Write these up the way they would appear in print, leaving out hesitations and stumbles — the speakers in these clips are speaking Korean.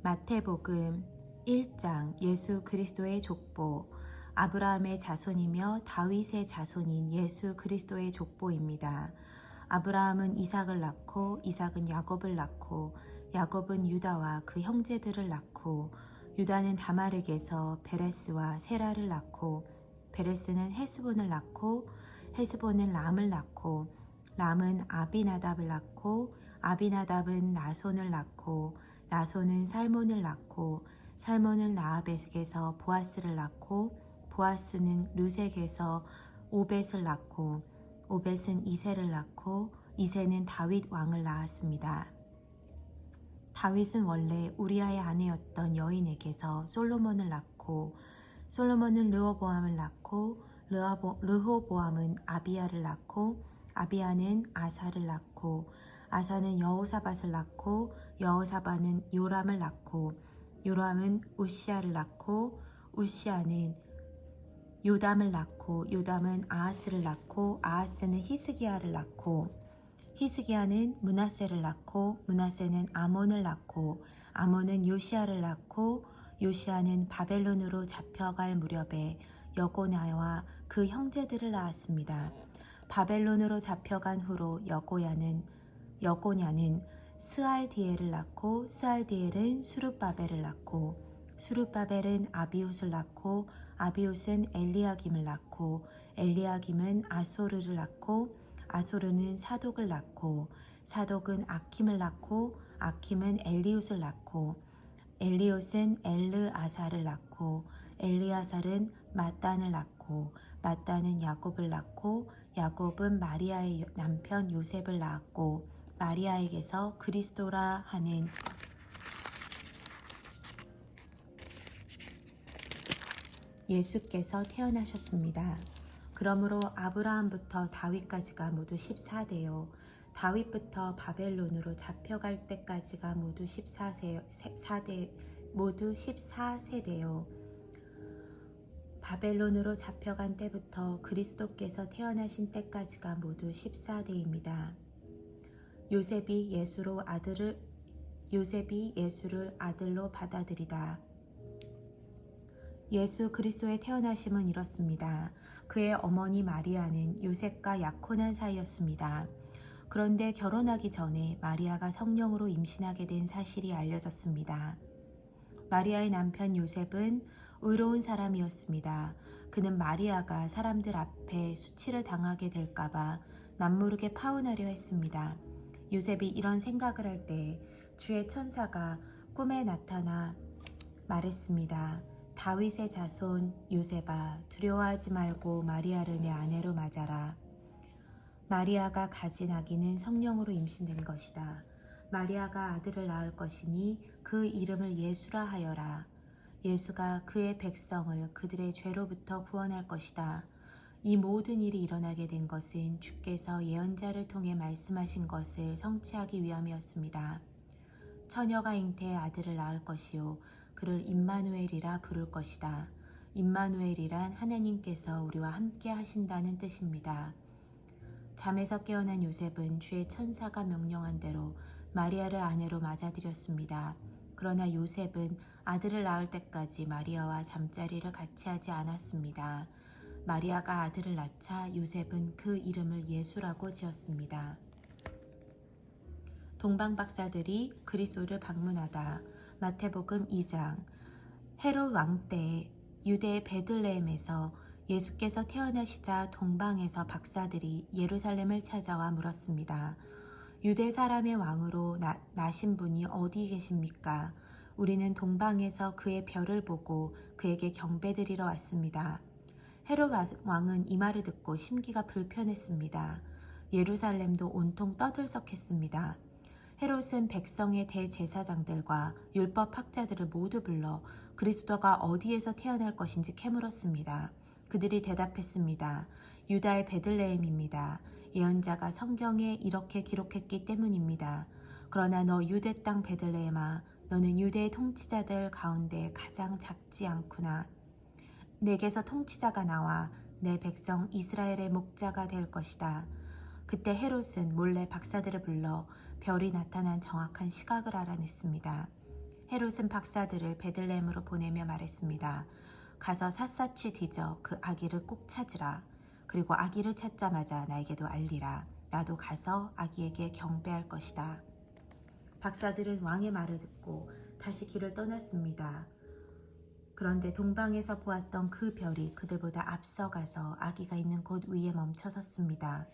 마태복음 1장 예수 그리스도의 족보. 아브라함의 자손이며 다윗의 자손인 예수 그리스도의 족보입니다. 아브라함은 이삭을 낳고 이삭은 야곱을 낳고 야곱은 유다와 그 형제들을 낳고 유다는 다말에게서 베레스와 세라를 낳고 베레스는 헤스본을 낳고 헤스본은 람을 낳고 람은 아비나답을 낳고 아비나답은 나손을 낳고 나손은 살몬을 낳고 살몬은 라합에게서 보아스를 낳고 보아스는 루sek에서 오벳을 낳고 오벳은 이새를 낳고 이새는 다윗 왕을 낳았습니다. 다윗은 원래 우리아의 아내였던 여인에게서 솔로몬을 낳고 솔로몬은 르호보암을 낳고 르호보암은 아비야를 낳고 아비야는 아사를 낳고 아사는 여호사밧을 낳고 여호사밧은 요람을 낳고 요람은 우시야를 낳고 우시야는 요담을 낳고 요담은 아하스를 낳고 아하스는 히스기야를 낳고 히스기야는 므낫세를 낳고 므낫세는 아몬을 낳고 아몬은 요시야를 낳고 요시야는 바벨론으로 잡혀갈 무렵에 여고냐와 그 형제들을 낳았습니다. 바벨론으로 잡혀간 후로 여고냐는 스알디엘을 낳고 스알디엘은 수룹바벨을 낳고 수룹바벨은 아비웃을 낳고 아비웃은 엘리야김을 낳고 엘리야김은 아소르를 낳고 아소르는 사독을 낳고 사독은 아킴을 낳고 아킴은 엘리웃을 낳고 엘리웃은 엘르아사를 낳고 엘리아살은 마단을 낳고 마단은 야곱을 낳고 야곱은 마리아의 남편 요셉을 낳았고 마리아에게서 그리스도라 하는 예수께서 태어나셨습니다. 그러므로 아브라함부터 다윗까지가 모두 14대요. 다윗부터 바벨론으로 잡혀갈 때까지가 모두 14세대요. 바벨론으로 잡혀간 때부터 그리스도께서 태어나신 때까지가 모두 14대입니다. 요셉이 예수를 아들로 받아들이다. 예수 그리스도의 태어나심은 이렇습니다. 그의 어머니 마리아는 요셉과 약혼한 사이였습니다. 그런데 결혼하기 전에 마리아가 성령으로 임신하게 된 사실이 알려졌습니다. 마리아의 남편 요셉은 의로운 사람이었습니다. 그는 마리아가 사람들 앞에 수치를 당하게 될까봐 남모르게 파혼하려 했습니다. 요셉이 이런 생각을 할 때 주의 천사가 꿈에 나타나 말했습니다. 다윗의 자손 요셉아, 두려워하지 말고 마리아를 내 아내로 맞아라. 마리아가 가진 아기는 성령으로 임신된 것이다. 마리아가 아들을 낳을 것이니 그 이름을 예수라 하여라. 예수가 그의 백성을 그들의 죄로부터 구원할 것이다. 이 모든 일이 일어나게 된 것은 주께서 예언자를 통해 말씀하신 것을 성취하기 위함이었습니다. 처녀가 잉태해 아들을 낳을 것이요 그를 임마누엘이라 부를 것이다. 임마누엘이란 하나님께서 우리와 함께 하신다는 뜻입니다. 잠에서 깨어난 요셉은 주의 천사가 명령한 대로 마리아를 아내로 맞아들였습니다. 그러나 요셉은 아들을 낳을 때까지 마리아와 잠자리를 같이 하지 않았습니다. 마리아가 아들을 낳자 요셉은 그 이름을 예수라고 지었습니다. 동방 박사들이 그리스도를 방문하다. 마태복음 2장. 헤롯 왕 때 유대의 베들레헴에서 예수께서 태어나시자 동방에서 박사들이 예루살렘을 찾아와 물었습니다. 유대 사람의 왕으로 나신 분이 어디 계십니까? 우리는 동방에서 그의 별을 보고 그에게 경배드리러 왔습니다. 헤롯 왕은 이 말을 듣고 심기가 불편했습니다. 예루살렘도 온통 떠들썩했습니다. 헤롯은 백성의 대제사장들과 율법학자들을 모두 불러 그리스도가 어디에서 태어날 것인지 캐물었습니다. 그들이 대답했습니다. 유다의 베들레헴입니다. 예언자가 성경에 이렇게 기록했기 때문입니다. 그러나 너 유대 땅 베들레헴아, 너는 유대의 통치자들 가운데 가장 작지 않구나. 내게서 통치자가 나와 내 백성 이스라엘의 목자가 될 것이다. 그때 헤롯은 몰래 박사들을 불러 별이 나타난 정확한 시각을 알아냈습니다. 헤롯은 박사들을 베들레헴으로 보내며 말했습니다. 가서 샅샅이 뒤져 그 아기를 꼭 찾으라. 그리고 아기를 찾자마자 나에게도 알리라. 나도 가서 아기에게 경배할 것이다. 박사들은 왕의 말을 듣고 다시 길을 떠났습니다. 그런데 동방에서 보았던 그 별이 그들보다 앞서가서 아기가 있는 곳 위에 멈춰 섰습니다.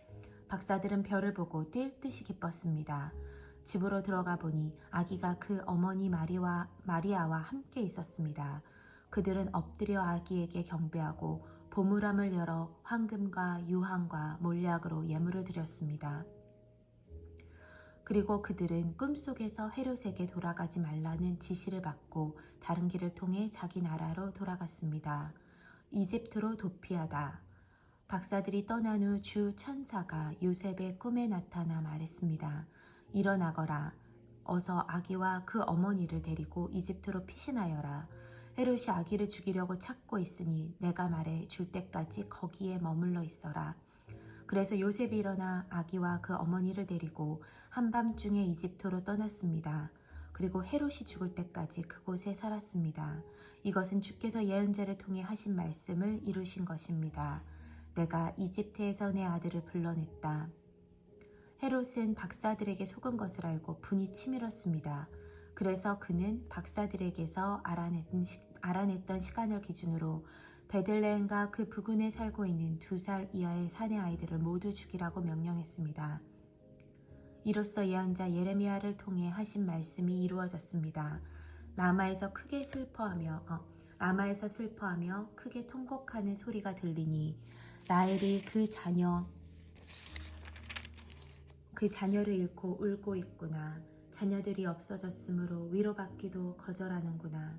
박사들은 별을 보고 뛸 듯이 기뻤습니다. 집으로 들어가 보니 아기가 그 어머니 마리아와 함께 있었습니다. 그들은 엎드려 아기에게 경배하고 보물함을 열어 황금과 유황과 몰약으로 예물을 드렸습니다. 그리고 그들은 꿈속에서 헤롯에게 돌아가지 말라는 지시를 받고 다른 길을 통해 자기 나라로 돌아갔습니다. 이집트로 도피하다. 박사들이 떠난 후 주 천사가 요셉의 꿈에 나타나 말했습니다. 일어나거라. 어서 아기와 그 어머니를 데리고 이집트로 피신하여라. 헤롯이 아기를 죽이려고 찾고 있으니 내가 말해 줄 때까지 거기에 머물러 있어라. 그래서 요셉이 일어나 아기와 그 어머니를 데리고 한밤중에 이집트로 떠났습니다. 그리고 헤롯이 죽을 때까지 그곳에 살았습니다. 이것은 주께서 예언자를 통해 하신 말씀을 이루신 것입니다. 내가 이집트에서 내 아들을 불러냈다. 헤롯은 박사들에게 속은 것을 알고 분이 치밀었습니다. 그래서 그는 박사들에게서 알아냈던 시간을 기준으로 베들레헴과 그 부근에 살고 있는 2살 이하의 사내 아이들을 모두 죽이라고 명령했습니다. 이로써 예언자 예레미야를 통해 하신 말씀이 이루어졌습니다. 라마에서 슬퍼하며 크게 통곡하는 소리가 들리니 라헬이 그 자녀를 잃고 울고 있구나. 자녀들이 없어졌으므로 위로받기도 거절하는구나.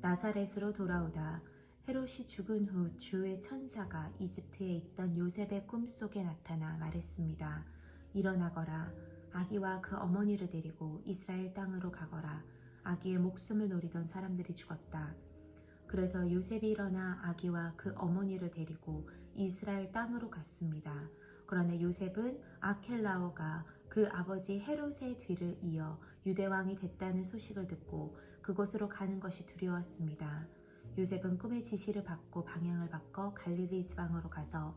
나사렛으로 돌아오다. 헤롯이 죽은 후 주의 천사가 이집트에 있던 요셉의 꿈속에 나타나 말했습니다. 일어나거라. 아기와 그 어머니를 데리고 이스라엘 땅으로 가거라. 아기의 목숨을 노리던 사람들이 죽었다. 그래서 요셉이 일어나 아기와 그 어머니를 데리고 이스라엘 땅으로 갔습니다. 그러나 요셉은 아켈라오가 그 아버지 헤롯의 뒤를 이어 유대왕이 됐다는 소식을 듣고 그곳으로 가는 것이 두려웠습니다. 요셉은 꿈의 지시를 받고 방향을 바꿔 갈릴리 지방으로 가서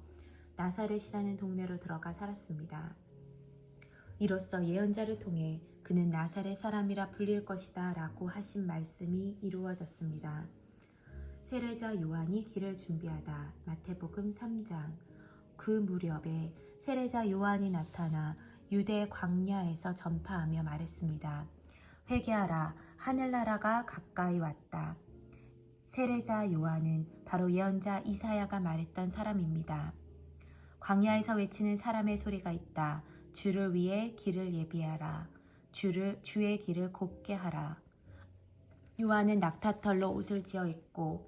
나사렛이라는 동네로 들어가 살았습니다. 이로써 예언자를 통해 그는 나사렛 사람이라 불릴 것이다 라고 하신 말씀이 이루어졌습니다. 세례자 요한이 길을 준비하다. 마태복음 3장. 그 무렵에 세례자 요한이 나타나 유대 광야에서 전파하며 말했습니다. 회개하라. 하늘나라가 가까이 왔다. 세례자 요한은 바로 예언자 이사야가 말했던 사람입니다. 광야에서 외치는 사람의 소리가 있다. 주를 위해 길을 예비하라. 주의 길을 곱게 하라. 요한은 낙타털로 옷을 지어 입고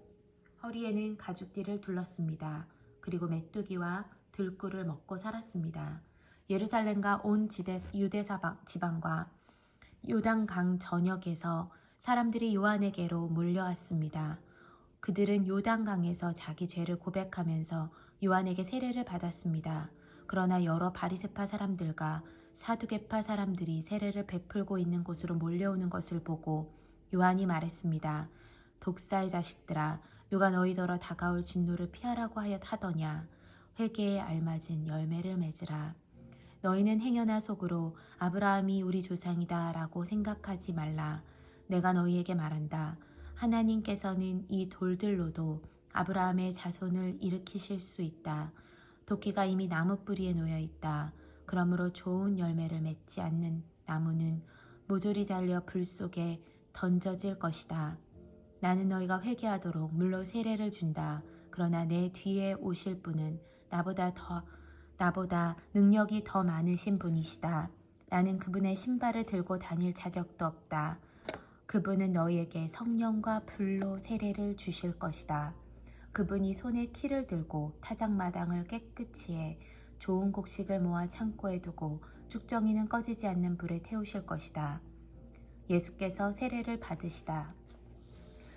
허리에는 가죽띠를 둘렀습니다. 그리고 메뚜기와 들꿀을 먹고 살았습니다. 예루살렘과 온 유대 지방과 요단강 전역에서 사람들이 요한에게로 몰려왔습니다. 그들은 요단강에서 자기 죄를 고백하면서 요한에게 세례를 받았습니다. 그러나 여러 바리새파 사람들과 사두개파 사람들이 세례를 베풀고 있는 곳으로 몰려오는 것을 보고 요한이 말했습니다. 독사의 자식들아, 누가 너희더러 다가올 진노를 피하라고 하더냐. 회개에 알맞은 열매를 맺으라. 너희는 행여나 속으로 아브라함이 우리 조상이다 라고 생각하지 말라. 내가 너희에게 말한다. 하나님께서는 이 돌들로도 아브라함의 자손을 일으키실 수 있다. 도끼가 이미 나무 뿌리에 놓여 있다. 그러므로 좋은 열매를 맺지 않는 나무는 모조리 잘려 불 속에 던져질 것이다. 나는 너희가 회개하도록 물로 세례를 준다. 그러나 내 뒤에 오실 분은 나보다 능력이 더 많으신 분이시다. 나는 그분의 신발을 들고 다닐 자격도 없다. 그분은 너희에게 성령과 불로 세례를 주실 것이다. 그분이 손에 키를 들고 타작마당을 깨끗이 해 좋은 곡식을 모아 창고에 두고 쭉정이는 꺼지지 않는 불에 태우실 것이다. 예수께서 세례를 받으시다.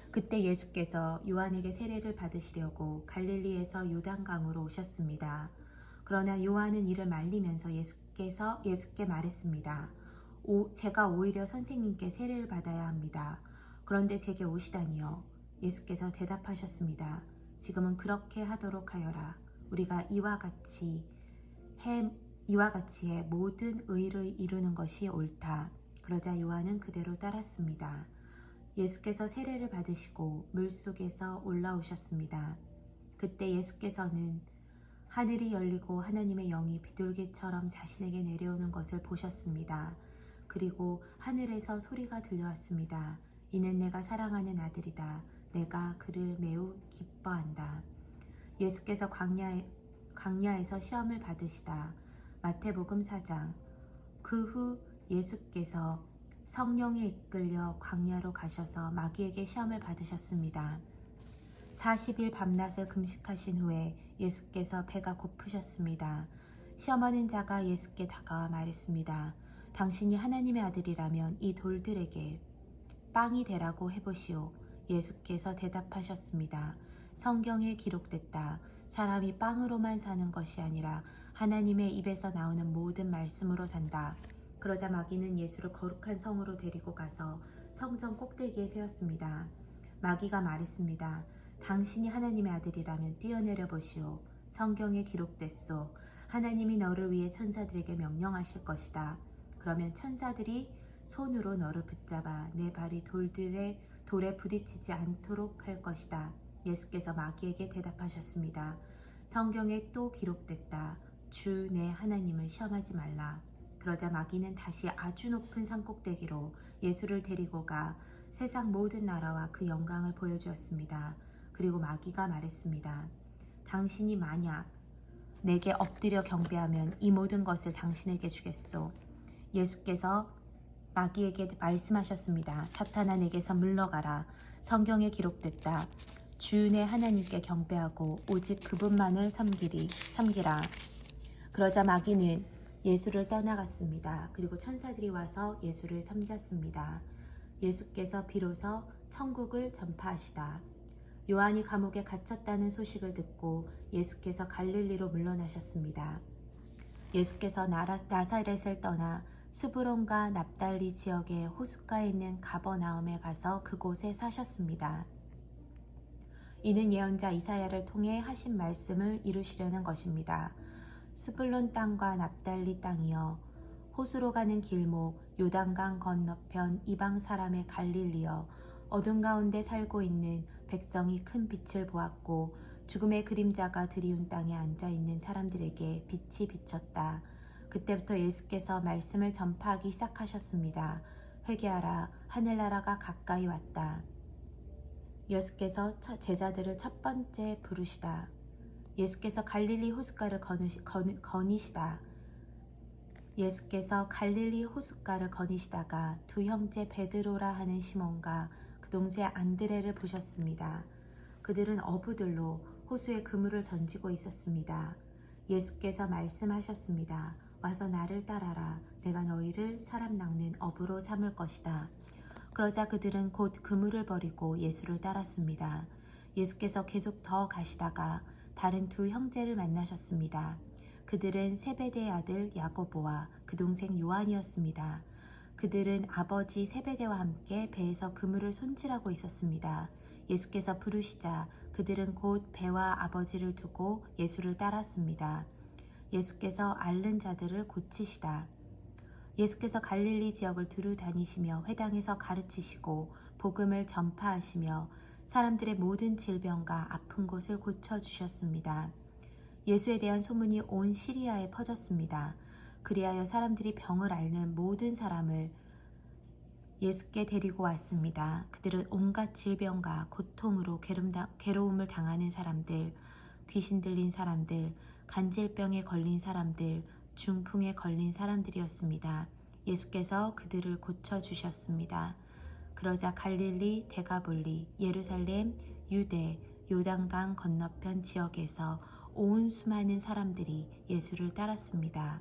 그때 예수께서 요한에게 세례를 받으시려고 갈릴리에서 요단강으로 오셨습니다. 그러나 요한은 이를 말리면서 예수께 말했습니다. 제가 오히려 선생님께 세례를 받아야 합니다. 그런데 제게 오시다니요. 예수께서 대답하셨습니다. 지금은 그렇게 하도록 하여라. 우리가 이와 같이 해 모든 의를 이루는 것이 옳다. 그러자 요한은 그대로 따랐습니다. 예수께서 세례를 받으시고 물속에서 올라오셨습니다. 그때 예수께서는 하늘이 열리고 하나님의 영이 비둘기처럼 자신에게 내려오는 것을 보셨습니다. 그리고 하늘에서 소리가 들려왔습니다. 이는 내가 사랑하는 아들이다. 내가 그를 매우 기뻐한다. 예수께서 광야에서 시험을 받으시다. 마태복음 4장. 그 후 예수께서 성령에 이끌려 광야로 가셔서 마귀에게 시험을 받으셨습니다. 40일 밤낮을 금식하신 후에 예수께서 배가 고프셨습니다. 시험하는 자가 예수께 다가와 말했습니다. 당신이 하나님의 아들이라면 이 돌들에게 빵이 되라고 해보시오. 예수께서 대답하셨습니다. 성경에 기록됐다. 사람이 빵으로만 사는 것이 아니라 하나님의 입에서 나오는 모든 말씀으로 산다. 그러자 마귀는 예수를 거룩한 성으로 데리고 가서 성전 꼭대기에 세웠습니다. 마귀가 말했습니다. 당신이 하나님의 아들이라면 뛰어내려 보시오. 성경에 기록됐소. 하나님이 너를 위해 천사들에게 명령하실 것이다. 그러면 천사들이 손으로 너를 붙잡아 내 발이 돌에 부딪히지 않도록 할 것이다. 예수께서 마귀에게 대답하셨습니다. 성경에 또 기록됐다. 주 내 하나님을 시험하지 말라. 그러자 마귀는 다시 아주 높은 산꼭대기로 예수를 데리고 가 세상 모든 나라와 그 영광을 보여주었습니다. 그리고 마귀가 말했습니다. 당신이 만약 내게 엎드려 경배하면 이 모든 것을 당신에게 주겠소. 예수께서 마귀에게 말씀하셨습니다. 사탄아 내게서 물러가라. 성경에 기록됐다. 주 내 하나님께 경배하고 오직 그분만을 섬기라. 그러자 마귀는 예수를 떠나갔습니다. 그리고 천사들이 와서 예수를 섬겼습니다. 예수께서 비로소 천국을 전파하시다. 요한이 감옥에 갇혔다는 소식을 듣고 예수께서 갈릴리로 물러나셨습니다. 예수께서 나사렛을 떠나 스브론과 납달리 지역의 호숫가에 있는 가버나움에 가서 그곳에 사셨습니다. 이는 예언자 이사야를 통해 하신 말씀을 이루시려는 것입니다. 스불론 땅과 납달리 땅이여, 호수로 가는 길목, 요단강 건너편 이방 사람의 갈릴리여, 어둠 가운데 살고 있는 백성이 큰 빛을 보았고 죽음의 그림자가 드리운 땅에 앉아있는 사람들에게 빛이 비쳤다. 그때부터 예수께서 말씀을 전파하기 시작하셨습니다. 회개하라, 하늘나라가 가까이 왔다. 예수께서 제자들을 첫 번째 부르시다. 예수께서 갈릴리 호숫가를 거니시다. 예수께서 갈릴리 호숫가를 거니시다가 두 형제 베드로라 하는 시몬과 그 동생 안드레를 보셨습니다. 그들은 어부들로 호수에 그물을 던지고 있었습니다. 예수께서 말씀하셨습니다. 와서 나를 따라라. 내가 너희를 사람 낚는 어부로 삼을 것이다. 그러자 그들은 곧 그물을 버리고 예수를 따랐습니다. 예수께서 계속 더 가시다가 다른 두 형제를 만나셨습니다. 그들은 세베대의 아들 야고보와 그 동생 요한이었습니다. 그들은 아버지 세베대와 함께 배에서 그물을 손질하고 있었습니다. 예수께서 부르시자 그들은 곧 배와 아버지를 두고 예수를 따랐습니다. 예수께서 앓는 자들을 고치시다. 예수께서 갈릴리 지역을 두루 다니시며 회당에서 가르치시고 복음을 전파하시며 사람들의 모든 질병과 아픈 곳을 고쳐주셨습니다. 예수에 대한 소문이 온 시리아에 퍼졌습니다. 그리하여 사람들이 병을 앓는 모든 사람을 예수께 데리고 왔습니다. 그들은 온갖 질병과 고통으로 괴로움을 당하는 사람들, 귀신 들린 사람들, 간질병에 걸린 사람들, 중풍에 걸린 사람들이었습니다. 예수께서 그들을 고쳐주셨습니다. 그러자 갈릴리, 데가볼리, 예루살렘, 유대, 요단강 건너편 지역에서 온 수많은 사람들이 예수를 따랐습니다.